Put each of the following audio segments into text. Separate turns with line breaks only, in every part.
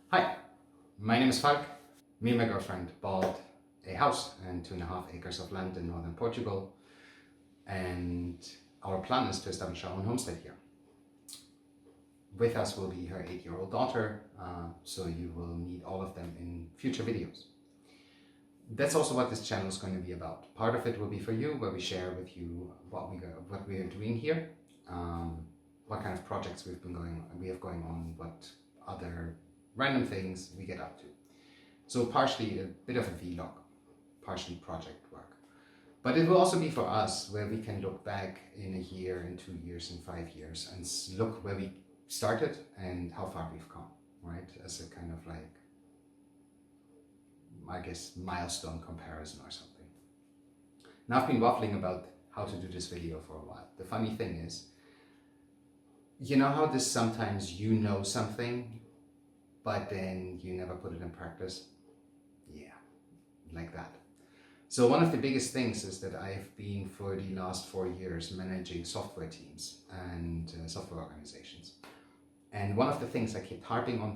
Hi, my name is Falk. Me and my girlfriend bought a house and 2.5 acres of land in northern Portugal, and our plan is to establish our own homestead here. With us will be her 8-year-old daughter, so you will meet all of them in future videos. That's also what this channel is going to be about. Part of it will be for you, where we share with you what we are doing here, what kind of projects we have going on, what other random things we get up to. So partially a bit of a vlog, partially project work. But it will also be for us, where we can look back in a year, in 2 years, in 5 years, and look where we started and how far we've come, right? As a kind of like, I guess, milestone comparison or something. Now I've been waffling about how to do this video for a while. The funny thing is, you know how this sometimes you know something, but then you never put it in practice? Yeah, like that. So one of the biggest things is that I've been for the last 4 years managing software teams and software organizations. And one of the things I kept harping on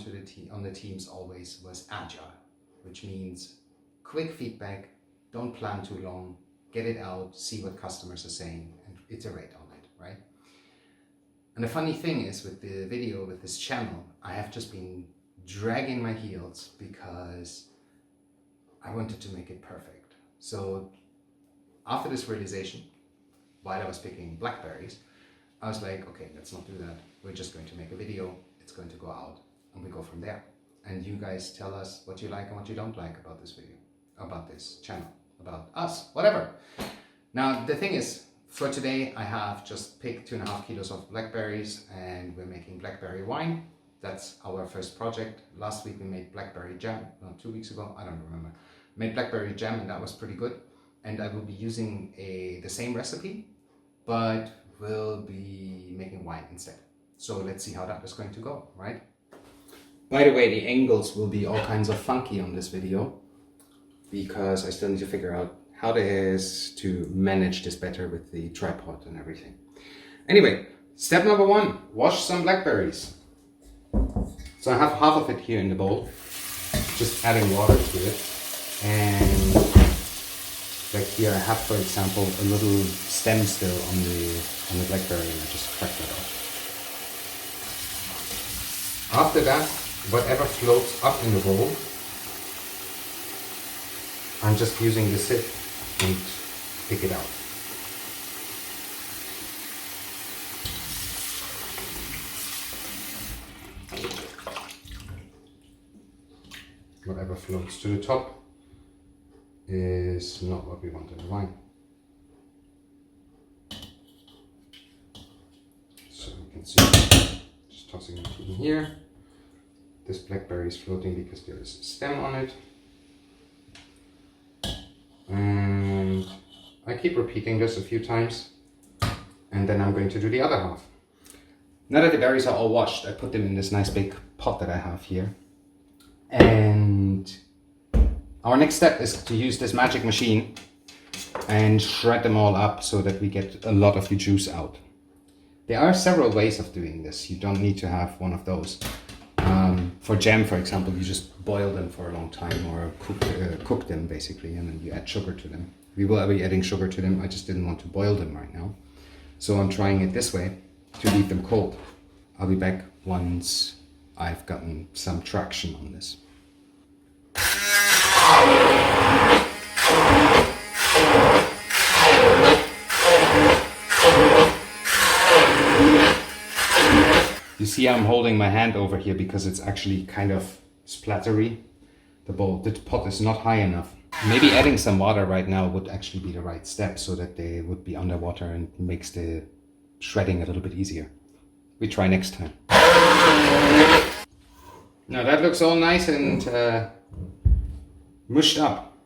the teams always was agile, which means quick feedback, don't plan too long, get it out, see what customers are saying, and iterate on it, right? And the funny thing is, with the video, with this channel, I have just been dragging my heels because I wanted to make it perfect. So after this realization, while I was picking blackberries, I was like, okay, let's not do that. We're just going to make a video, it's going to go out, and we go from there. And you guys tell us what you like and what you don't like about this video, about this channel, about us, whatever. Now, the thing is, for today, I have just picked 2.5 kilos of blackberries, and we're making blackberry wine. That's our first project. Last week we made blackberry jam, no, 2 weeks ago, I don't remember. Made blackberry jam, and that was pretty good. And I will be using the same recipe, but we'll be making wine instead. So let's see how that is going to go, right? By the way, the angles will be all kinds of funky on this video, because I still need to figure out how it is to manage this better with the tripod and everything. Anyway, step number 1, wash some blackberries. So I have half of it here in the bowl, just adding water to it. And like here I have, for example, a little stem still on the blackberry, and I just crack that off. After that, whatever floats up in the bowl, I'm just using the sieve and pick it out. Whatever floats to the top is not what we want in the wine. So you can see, just tossing it in here. This blackberry is floating because there is a stem on it. And I keep repeating this a few times, and then I'm going to do the other half. Now that the berries are all washed, I put them in this nice big pot that I have here. And our next step is to use this magic machine and shred them all up so that we get a lot of the juice out. There are several ways of doing this. You don't need to have one of those. For jam, for example, you just boil them for a long time, or cook them basically, and then you add sugar to them. We will be adding sugar to them. I just didn't want to boil them right now. So I'm trying it this way, to leave them cold. I'll be back once I've gotten some traction on this. You see I'm holding my hand over here because it's actually kind of splattery. The pot is not high enough. Maybe adding some water right now would actually be the right step, so that they would be underwater and makes the shredding a little bit easier. We try next time. Now that looks all nice and mushed up.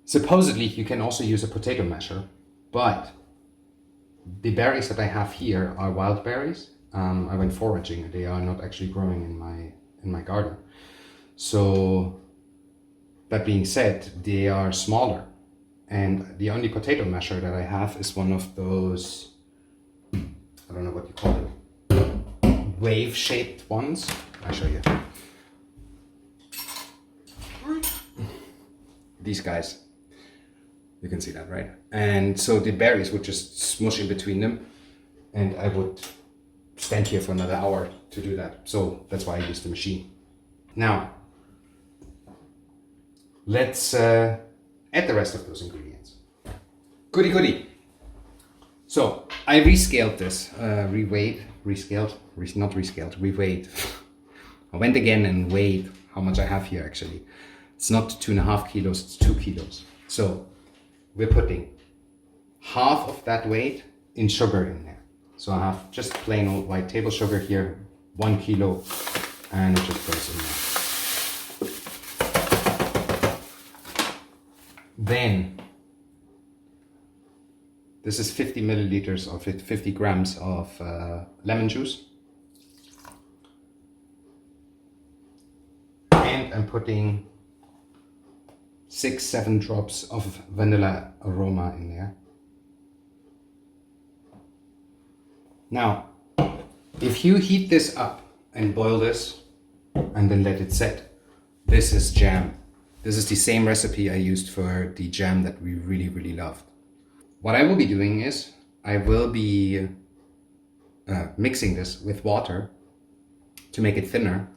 Supposedly you can also use a potato masher, but the berries that I have here are wild berries. I went foraging. They are not actually growing in my garden. So that being said, they are smaller, and the only potato masher that I have is one of those, I don't know what you call them, wave-shaped ones. I'll show you. these guys. You can see that, right? And so the berries would just smush in between them, and I would stand here for another hour to do that. So that's why I use the machine. Now, let's add the rest of those ingredients. Goody goody. So I rescaled this, reweighed. I went again and weighed how much I have here actually. It's not 2.5 kilos, it's 2 kilos. So we're putting half of that weight in sugar in there. So I have just plain old white table sugar here, 1 kilo, and it just goes in there. Then, this is 50 milliliters or 50 grams of lemon juice. And I'm putting 6-7 drops of vanilla aroma in there. Now, if you heat this up and boil this and then let it set, this is jam. This is the same recipe I used for the jam that we really, really loved. What I will be doing is I will be mixing this with water to make it thinner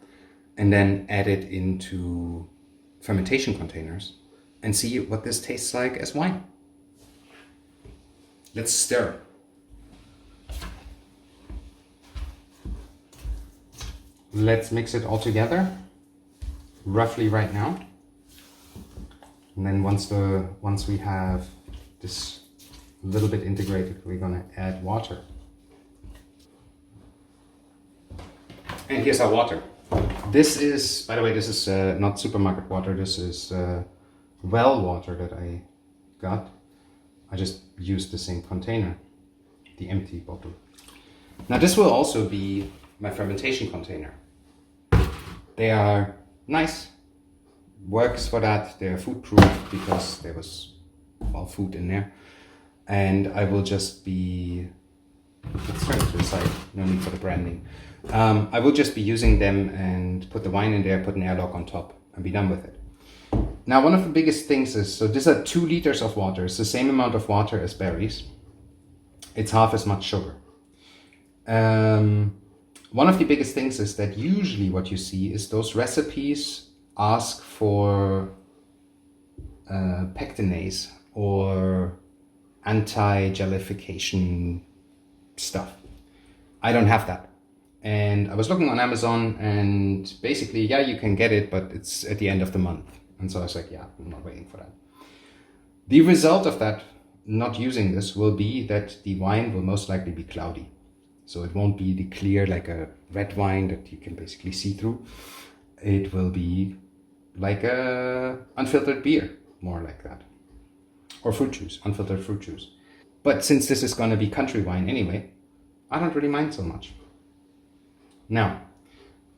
and then add it into fermentation containers and see what this tastes like as wine. Let's stir. Let's mix it all together, roughly right now. And then once we have this a little bit integrated, we're gonna add water. And here's our water. This is, by the way, this is not supermarket water. This is well water that I got. I just used the same container, the empty bottle. Now this will also be my fermentation container. They are nice, works for that. They're food proof because there was all food in there. And I will just be, let's turn it to the side, no need for the branding. I will just be using them and put the wine in there, put an airlock on top and be done with it. Now, one of the biggest things is, so these are 2 liters of water. It's the same amount of water as berries. It's half as much sugar. One of the biggest things is that usually what you see is those recipes ask for pectinase or anti-jellification stuff. I don't have that. And I was looking on Amazon and basically, yeah, you can get it, but it's at the end of the month. And so I was like, yeah, I'm not waiting for that. The result of that, not using this, will be that the wine will most likely be cloudy. So it won't be the clear, like a red wine that you can basically see through. It will be like a unfiltered beer, more like that. Or fruit juice, unfiltered fruit juice. But since this is going to be country wine anyway, I don't really mind so much. Now,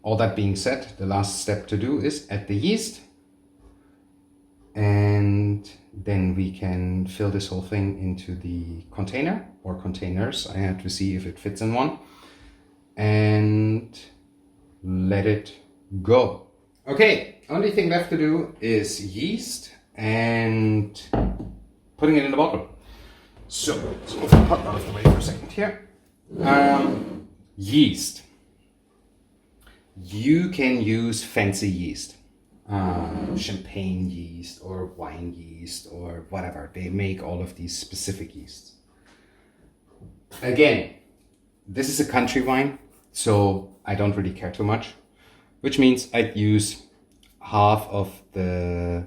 all that being said, the last step to do is add the yeast. And then we can fill this whole thing into the container or containers. I had to see if it fits in one. And let it go. Okay, only thing left to do is yeast and putting it in the bottle. So, let's move the pot out of the way for a second here. Yeast. You can use fancy yeast. Champagne yeast or wine yeast or whatever. They make all of these specific yeasts. Again, this is a country wine, so I don't really care too much, which means I'd use half of the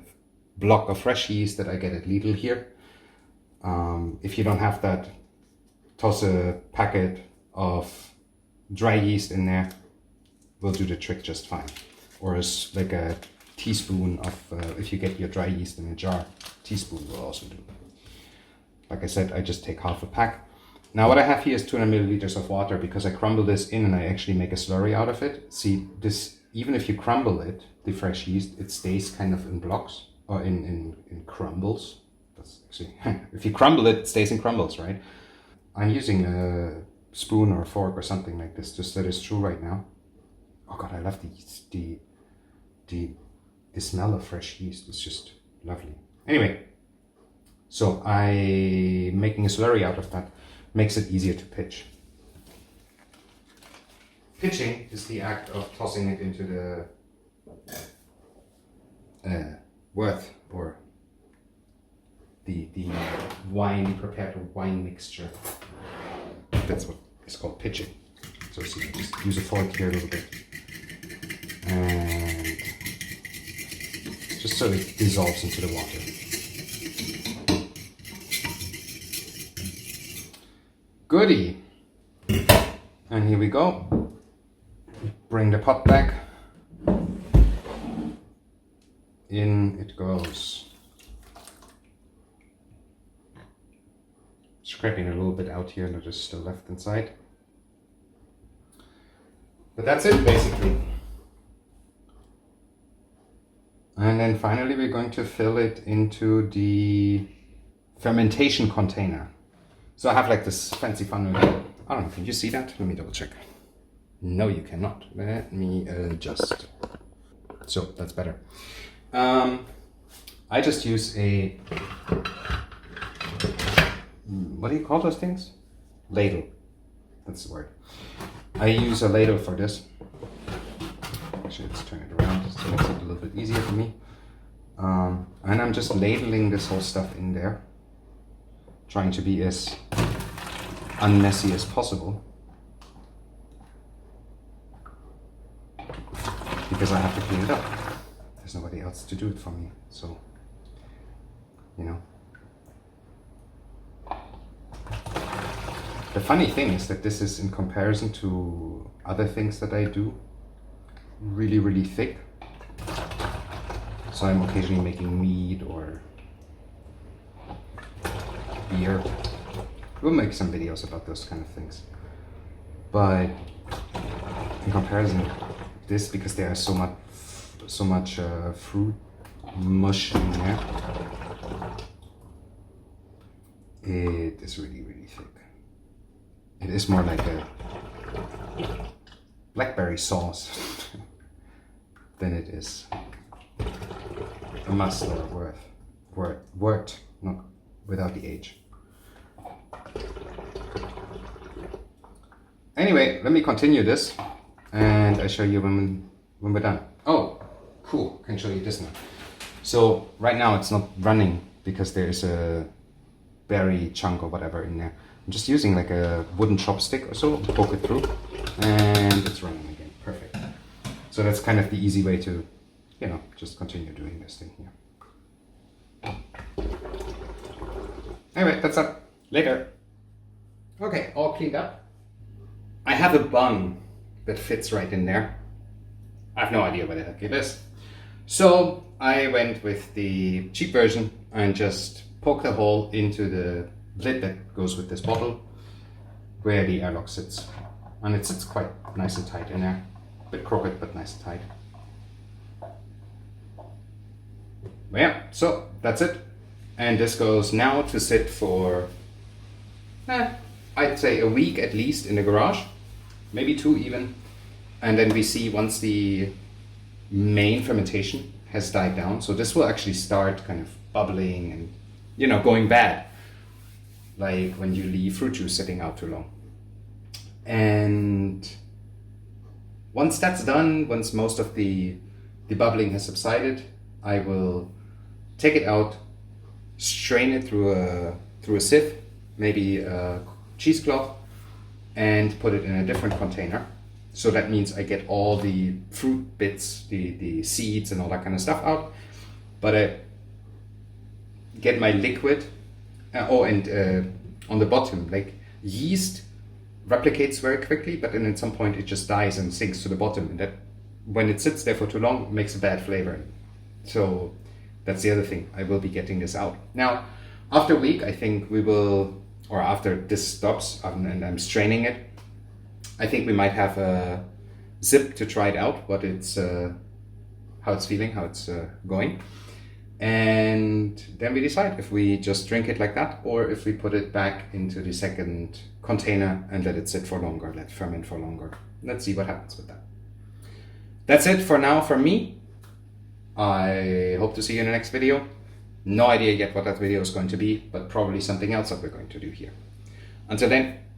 block of fresh yeast that I get at Lidl here. If you don't have that, toss a packet of dry yeast in there. Will do the trick just fine. Or like a teaspoon of, if you get your dry yeast in a jar, teaspoon will also do. Like I said, I just take half a pack. Now what I have here is 200 milliliters of water because I crumble this in and I actually make a slurry out of it. See, this, even if you crumble it, the fresh yeast, it stays kind of in blocks or in crumbles. That's actually, if you crumble it, it stays in crumbles, right? I'm using a spoon or a fork or something like this just so that it's true right now. Oh God, I love the smell of fresh yeast. It's just lovely. Anyway, so making a slurry out of that makes it easier to pitch. Pitching is the act of tossing it into the worth, or the wine, prepared wine mixture. That's what is called pitching. So see, just use a fork here a little bit, and just so it dissolves into the water. Goody! And here we go. Bring the pot back. In it goes. Scraping a little bit out here, and just still left inside. But that's it basically. And then finally we're going to fill it into the fermentation container. So I have like this fancy funnel. I don't know, can you see that? Let me double check. No, you cannot. Let me adjust. So that's better. I just use a, what do you call those things? Ladle. That's the word. I use a ladle for this. Actually, let's turn it around so it makes it a little bit easier for me. And I'm just ladling this whole stuff in there, trying to be as unmessy as possible, because I have to clean it up. There's nobody else to do it for me, so, you know. The funny thing is that this is, in comparison to other things that I do, really, really thick. So I'm occasionally making mead or beer. We'll make some videos about those kind of things. But in comparison, this, because there is so much fruit mush in there, it is really, really thick. It is more like a Blackberry sauce than it is a must or wort, not without the H. Anyway, let me continue this, and I show you when we're done. Oh, cool! I can show you this now. So right now it's not running because there's a berry chunk or whatever in there. I'm just using like a wooden chopstick or so, poke it through, and it's running again. Perfect. So that's kind of the easy way to, you know, just continue doing this thing here. Anyway, that's up. Later. Okay, all cleaned up. I have a bung that fits right in there. I have no idea what the heck it is. So I went with the cheap version and just poked a hole into the lid that goes with this bottle where the airlock sits. And it sits quite nice and tight in there. A bit crooked, but nice and tight. But yeah, so that's it. And this goes now to sit for, I'd say a week at least in the garage. Maybe 2 even. And then we see once the main fermentation has died down. So this will actually start kind of bubbling and, you know, going bad. Like when you leave fruit juice sitting out too long. And once that's done, once most of the bubbling has subsided, I will take it out, strain it through a sieve, maybe a cheesecloth, and put it in a different container. So that means I get all the fruit bits, the seeds and all that kind of stuff out, but I get my liquid. On the bottom, like yeast replicates very quickly, but then at some point it just dies and sinks to the bottom, and that when it sits there for too long, it makes a bad flavor. So that's the other thing. I will be getting this out. Now, after a week, I think we will, or after this stops and I'm straining it, I think we might have a zip to try it out, what it's, how it's feeling, how it's going. And then we decide if we just drink it like that, or if we put it back into the second container and let it sit for longer, let it ferment for longer. Let's see what happens with that. That's it for now from me. I hope to see you in the next video. No idea yet what that video is going to be, but probably something else that we're going to do here. Until then,